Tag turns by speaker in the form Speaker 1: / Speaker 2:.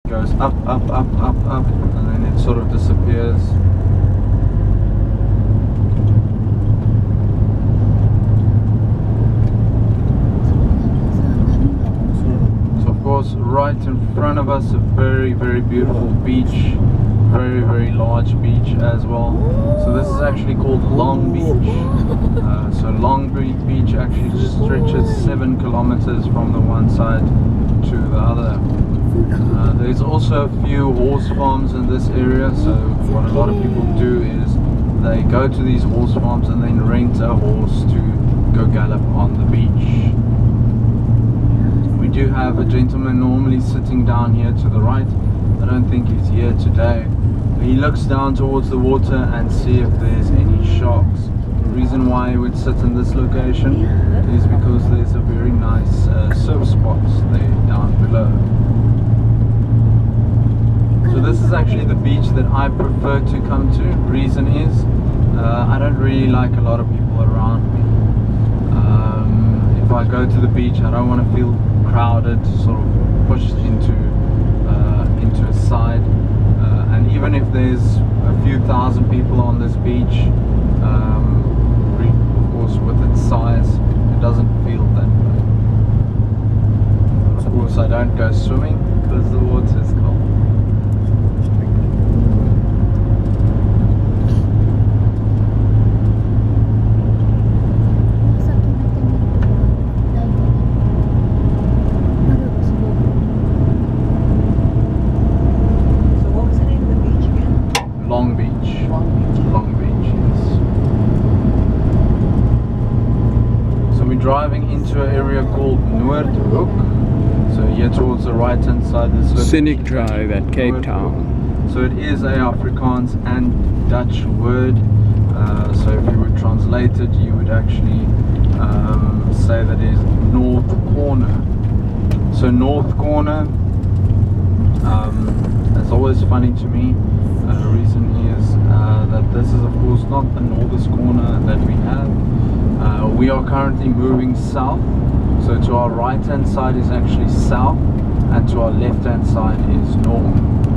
Speaker 1: goes up, and then it sort of disappears. So of course, right in front of us, a very, very beautiful beach, very, very large beach as well. So this is actually called Long Beach. So Long Beach actually stretches 7 kilometers from the one side to the other. There's also a few horse farms in this area, so what a lot of people do is they go to these horse farms and then rent a horse to go gallop on the beach. We do have a gentleman normally sitting down here to the right. I don't think he's here today. He looks down towards the water and see if there's any sharks. The reason why he would sit in this location is because there's a very nice surf spot there down below. So this is actually the beach that I prefer to come to. Reason is, I don't really like a lot of people around me. If I go to the beach, I don't want to feel crowded, sort of pushed into a side. And even if there's a few thousand people on this beach, of course with its size, it doesn't feel that way. Of course I don't go swimming because the water is cold. Long Beach. Long Beach, yes. So we're driving into an area called Noordhoek. So here towards the right hand side, this
Speaker 2: Scenic Drive at Cape Town.
Speaker 1: So it is a Afrikaans and Dutch word. So if you would translate it, you would actually say that it is North Corner. So North Corner, it's always funny to me. The reason is that this is of course not the northern corner that we have. We are currently moving south, so to our right hand side is actually south and to our left hand side is north.